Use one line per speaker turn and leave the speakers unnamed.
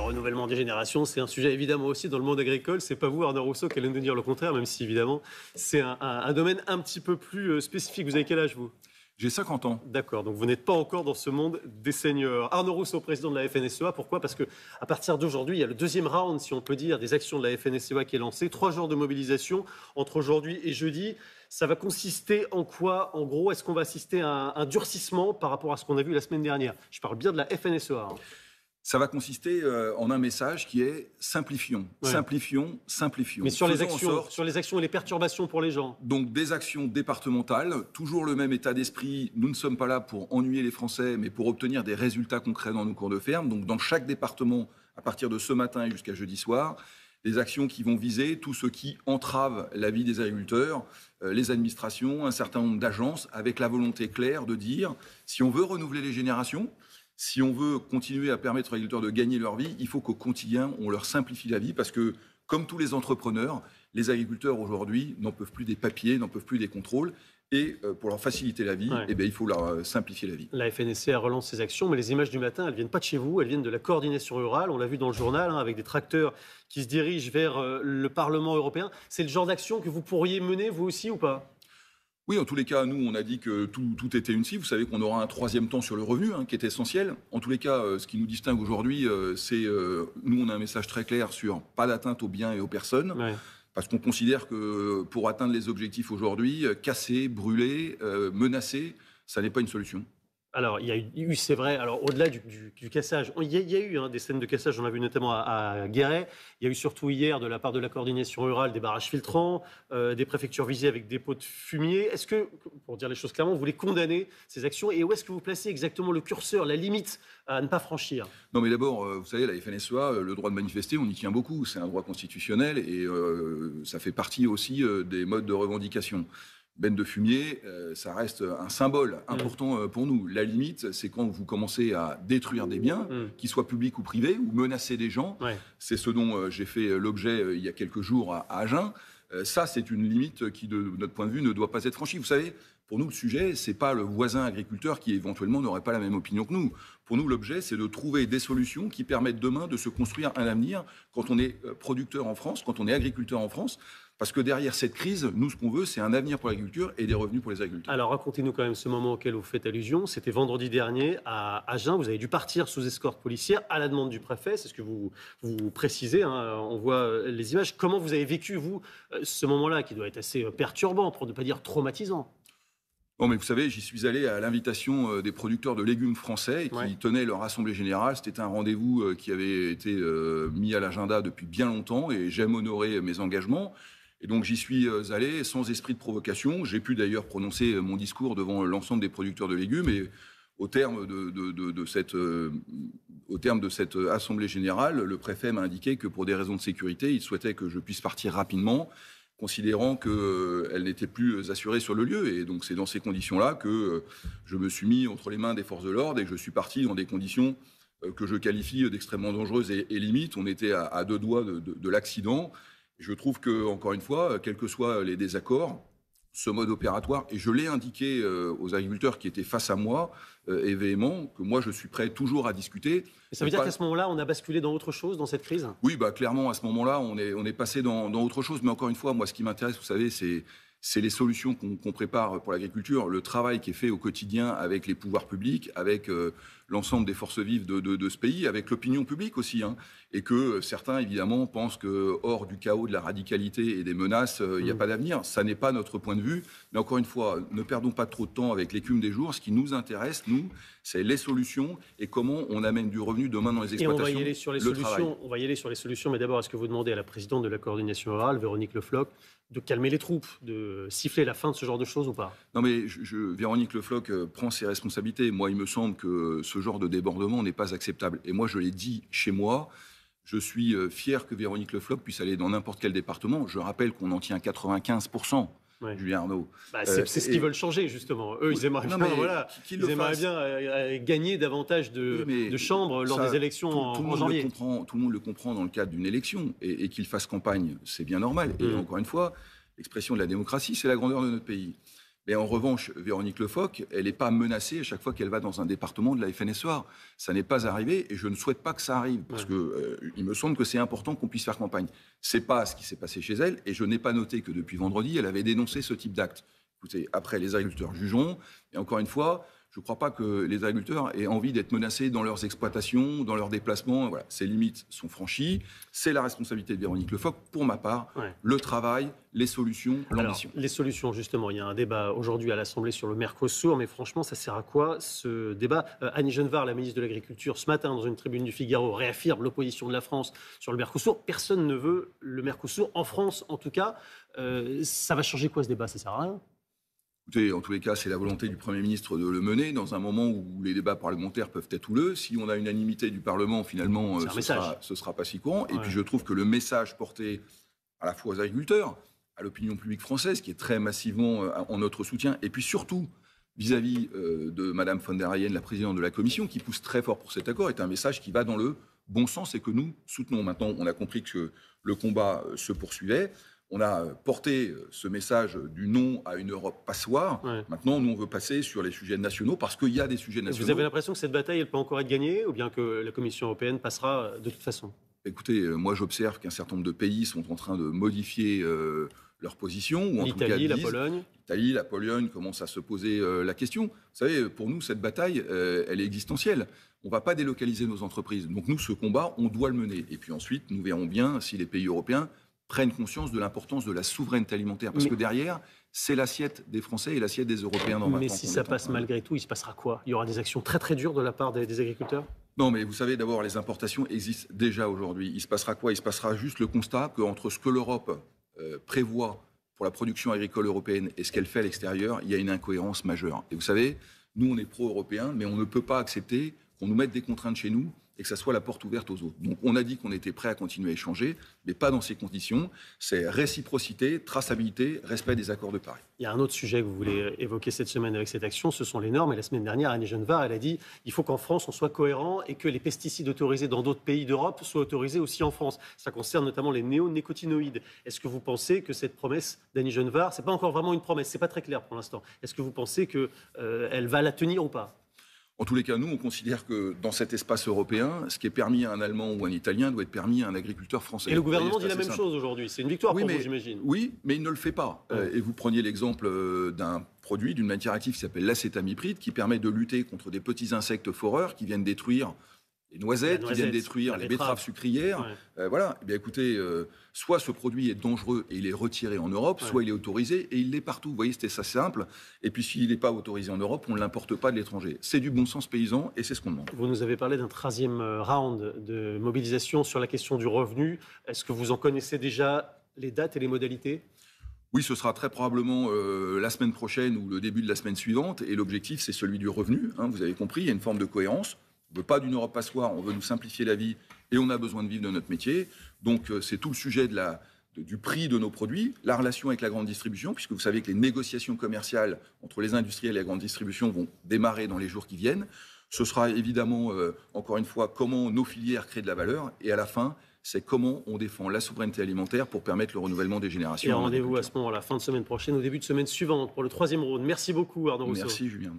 renouvellement des générations, c'est un sujet évidemment aussi dans le monde agricole. C'est pas vous, Arnaud Rousseau, qui allez nous dire le contraire, même si évidemment c'est un domaine un petit peu plus spécifique. Vous avez quel âge, vous ?
J'ai 50 ans.
D'accord, donc vous n'êtes pas encore dans ce monde des seniors. Arnaud Rousseau, président de la FNSEA, pourquoi ? Parce qu'à partir d'aujourd'hui, il y a le deuxième round, si on peut dire, des actions de la FNSEA qui est lancé. 3 jours de mobilisation entre aujourd'hui et jeudi. Ça va consister en quoi ? En gros, est-ce qu'on va assister à un durcissement par rapport à ce qu'on a vu la semaine dernière ? Je parle bien de la FNSEA.
Ça va consister en un message qui est simplifions, simplifions.
Mais sur les actions et les perturbations pour les gens.
Donc des actions départementales, toujours le même état d'esprit. Nous ne sommes pas là pour ennuyer les Français, mais pour obtenir des résultats concrets dans nos cours de ferme. Donc dans chaque département, à partir de ce matin et jusqu'à jeudi soir, des actions qui vont viser tout ce qui entrave la vie des agriculteurs, les administrations, un certain nombre d'agences, avec la volonté claire de dire, si on veut renouveler les générations, si on veut continuer à permettre aux agriculteurs de gagner leur vie, il faut qu'au quotidien, on leur simplifie la vie parce que, comme tous les entrepreneurs, les agriculteurs aujourd'hui n'en peuvent plus des papiers, n'en peuvent plus des contrôles. Et pour leur faciliter la vie, il faut leur simplifier la vie.
La FNSEA relance ses actions, mais les images du matin, elles ne viennent pas de chez vous, elles viennent de la coordination rurale. On l'a vu dans le journal, avec des tracteurs qui se dirigent vers le Parlement européen. C'est le genre d'action que vous pourriez mener, vous aussi, ou pas ?
Oui, en tous les cas, nous, on a dit que tout était une cible. Vous savez qu'on aura un troisième temps sur le revenu, qui est essentiel. En tous les cas, ce qui nous distingue aujourd'hui, c'est... nous, on a un message très clair sur pas d'atteinte aux biens et aux personnes. Ouais. Parce qu'on considère que pour atteindre les objectifs aujourd'hui, casser, brûler, menacer, ça n'est pas une solution.
Alors, il y a eu, c'est vrai, alors au-delà du cassage, il y a eu des scènes de cassage, on l'a vu notamment à Guéret. Il y a eu surtout hier, de la part de la coordination rurale, des barrages filtrants, des préfectures visées avec des pots de fumier. Est-ce que, pour dire les choses clairement, vous voulez condamner ces actions ? Et où est-ce que vous placez exactement le curseur, la limite à ne pas franchir ?
Non, mais d'abord, vous savez, la FNSEA, le droit de manifester, on y tient beaucoup. C'est un droit constitutionnel et ça fait partie aussi des modes de revendication. Benne de fumier, ça reste un symbole important pour nous. La limite, c'est quand vous commencez à détruire des biens, qu'ils soient publics ou privés, ou menacer des gens. Ouais. C'est ce dont j'ai fait l'objet il y a quelques jours à Agen. Ça, c'est une limite qui, de notre point de vue, ne doit pas être franchie. Vous savez, pour nous, le sujet, c'est pas le voisin agriculteur qui, éventuellement, n'aurait pas la même opinion que nous. Pour nous, l'objet, c'est de trouver des solutions qui permettent demain de se construire un avenir quand on est producteur en France, quand on est agriculteur en France. Parce que derrière cette crise, nous, ce qu'on veut, c'est un avenir pour l'agriculture et des revenus pour les agriculteurs.
Alors, racontez-nous quand même ce moment auquel vous faites allusion. C'était vendredi dernier à Agen. Vous avez dû partir sous escorte policière à la demande du préfet. C'est ce que vous précisez. On voit les images. Comment vous avez vécu, vous, ce moment-là, qui doit être assez perturbant, pour ne pas dire traumatisant ?
Bon, mais vous savez, j'y suis allé à l'invitation des producteurs de légumes français qui tenaient leur assemblée générale. C'était un rendez-vous qui avait été mis à l'agenda depuis bien longtemps et j'aime honorer mes engagements. Et donc j'y suis allé sans esprit de provocation. J'ai pu d'ailleurs prononcer mon discours devant l'ensemble des producteurs de légumes. Et au terme de cette assemblée générale, le préfet m'a indiqué que pour des raisons de sécurité, il souhaitait que je puisse partir rapidement, considérant qu'elle n'était plus assurée sur le lieu. Et donc c'est dans ces conditions-là que je me suis mis entre les mains des forces de l'ordre et que je suis parti dans des conditions que je qualifie d'extrêmement dangereuses et limites. On était à 2 doigts de l'accident. Je trouve que, encore une fois, quels que soient les désaccords, ce mode opératoire, et je l'ai indiqué aux agriculteurs qui étaient face à moi, et véhément, que moi je suis prêt toujours à discuter.
Et ça veut dire qu'à ce moment-là, on a basculé dans autre chose, dans cette crise ?
Oui, clairement, à ce moment-là, on est passé dans autre chose. Mais encore une fois, moi, ce qui m'intéresse, vous savez, c'est les solutions qu'on prépare pour l'agriculture, le travail qui est fait au quotidien avec les pouvoirs publics, avec l'ensemble des forces vives de ce pays, avec l'opinion publique aussi. Et que certains, évidemment, pensent que hors du chaos, de la radicalité et des menaces, il n'y a pas d'avenir. Ça n'est pas notre point de vue. Mais encore une fois, ne perdons pas trop de temps avec l'écume des jours. Ce qui nous intéresse, nous, c'est les solutions et comment on amène du revenu demain dans les exploitations.
Et on va y aller sur les solutions. On va y aller sur les solutions. Mais d'abord, est-ce que vous demandez à la présidente de la coordination rurale, Véronique Le Floch, de calmer les troupes, de siffler la fin de ce genre de choses ou pas ?
Non, mais Véronique Le Floch prend ses responsabilités. Moi, il me semble que ce genre de débordement n'est pas acceptable. Et moi, je l'ai dit chez moi, je suis fier que Véronique Le Floch puisse aller dans n'importe quel département. Je rappelle qu'on en tient 95%.
Ouais.
Julien Arnaud.
C'est ce qu'ils veulent changer, justement. Eux, ils aimeraient bien, gagner davantage de chambres lors des élections en janvier.
Tout le monde le comprend dans le cadre d'une élection. Et qu'ils fassent campagne, c'est bien normal. Et encore une fois, l'expression de la démocratie, c'est la grandeur de notre pays. Mais en revanche, Véronique Lefoc, elle n'est pas menacée à chaque fois qu'elle va dans un département de la FNSEA. Ça n'est pas arrivé et je ne souhaite pas que ça arrive parce que il me semble que c'est important qu'on puisse faire campagne. C'est pas ce qui s'est passé chez elle et je n'ai pas noté que depuis vendredi, elle avait dénoncé ce type d'acte. Écoutez, après, les agriculteurs jugeront. Et encore une fois, je ne crois pas que les agriculteurs aient envie d'être menacés dans leurs exploitations, dans leurs déplacements. Voilà, ces limites sont franchies. C'est la responsabilité de Véronique Lefoc. Pour ma part, le travail, les solutions, l'ambition.
Les solutions, justement. Il y a un débat aujourd'hui à l'Assemblée sur le Mercosur, mais franchement, ça sert à quoi ce débat? Annie Genevard, la ministre de l'Agriculture, ce matin, dans une tribune du Figaro, réaffirme l'opposition de la France sur le Mercosur. Personne ne veut le Mercosur, en France en tout cas. Ça va changer quoi ce débat? Ça sert à rien.
Écoutez, en tous les cas, c'est la volonté du Premier ministre de le mener dans un moment où les débats parlementaires peuvent être houleux. Si on a une unanimité du Parlement, finalement, ce sera pas si courant. Et puis je trouve que le message porté à la fois aux agriculteurs, à l'opinion publique française, qui est très massivement en notre soutien, et puis surtout vis-à-vis de Mme von der Leyen, la présidente de la Commission, qui pousse très fort pour cet accord, est un message qui va dans le bon sens et que nous soutenons. Maintenant, on a compris que le combat se poursuivait. On a porté ce message du non à une Europe passoire. Maintenant, nous, on veut passer sur les sujets nationaux parce qu'il y a des sujets nationaux.
Vous avez l'impression que cette bataille, elle peut encore être gagnée ou bien que la Commission européenne passera de toute façon?
Écoutez, moi, j'observe qu'un certain nombre de pays sont en train de modifier leur position. Ou en tout cas,
l'Italie, la Pologne.
L'Italie, la Pologne commencent à se poser la question. Vous savez, pour nous, cette bataille, elle est existentielle. On ne va pas délocaliser nos entreprises. Donc nous, ce combat, on doit le mener. Et puis ensuite, nous verrons bien si les pays européens prennent conscience de l'importance de la souveraineté alimentaire. Parce que derrière, c'est l'assiette des Français et l'assiette des Européens dans 20 ans.
Mais si ça passe malgré tout, il se passera quoi? Il y aura des actions très très dures de la part des agriculteurs?
Non, mais vous savez, d'abord, les importations existent déjà aujourd'hui. Il se passera quoi? Il se passera juste le constat qu'entre ce que l'Europe prévoit pour la production agricole européenne et ce qu'elle fait à l'extérieur, il y a une incohérence majeure. Et vous savez, nous, on est pro-européens, mais on ne peut pas accepter qu'on nous mette des contraintes chez nous et que ça soit la porte ouverte aux autres. Donc on a dit qu'on était prêt à continuer à échanger, mais pas dans ces conditions. C'est réciprocité, traçabilité, respect des accords de Paris.
Il y a un autre sujet que vous voulez évoquer cette semaine avec cette action, ce sont les normes. Et la semaine dernière, Annie Genevard, elle a dit il faut qu'en France, on soit cohérent et que les pesticides autorisés dans d'autres pays d'Europe soient autorisés aussi en France. Ça concerne notamment les néonicotinoïdes. Est-ce que vous pensez que cette promesse d'Annie Genevard, c'est pas encore vraiment une promesse, c'est pas très clair pour l'instant. Est-ce que vous pensez qu'elle va la tenir ou pas?
En tous les cas, nous, on considère que dans cet espace européen, ce qui est permis à un Allemand ou un Italien doit être permis à un agriculteur français.
Et le gouvernement dit la même chose aujourd'hui. C'est une victoire pour vous, j'imagine.
Oui, mais il ne le fait pas. Et vous preniez l'exemple d'un produit, d'une matière active qui s'appelle l'acétamipride, qui permet de lutter contre des petits insectes foreurs qui viennent détruire les noisettes, qui viennent détruire les betteraves sucrières. Voilà. Eh bien, écoutez, soit ce produit est dangereux et il est retiré en Europe, soit il est autorisé et il l'est partout. Vous voyez, c'était ça simple. Et puis, s'il n'est pas autorisé en Europe, on ne l'importe pas de l'étranger. C'est du bon sens paysan et c'est ce qu'on demande.
Vous nous avez parlé d'un 13e round de mobilisation sur la question du revenu. Est-ce que vous en connaissez déjà les dates et les modalités ?
Oui, ce sera très probablement la semaine prochaine ou le début de la semaine suivante. Et l'objectif, c'est celui du revenu. Hein, vous avez compris, il y a une forme de cohérence. On ne veut pas d'une Europe passoire, on veut nous simplifier la vie et on a besoin de vivre de notre métier. Donc c'est tout le sujet du prix de nos produits, la relation avec la grande distribution, puisque vous savez que les négociations commerciales entre les industriels et la grande distribution vont démarrer dans les jours qui viennent. Ce sera évidemment, encore une fois, comment nos filières créent de la valeur. Et à la fin, c'est comment on défend la souveraineté alimentaire pour permettre le renouvellement des générations.
Et rendez-vous à ce moment-là, fin de semaine prochaine, au début de semaine suivante, pour le 3e round. Merci beaucoup, Arnaud Rousseau.
Merci, Julien.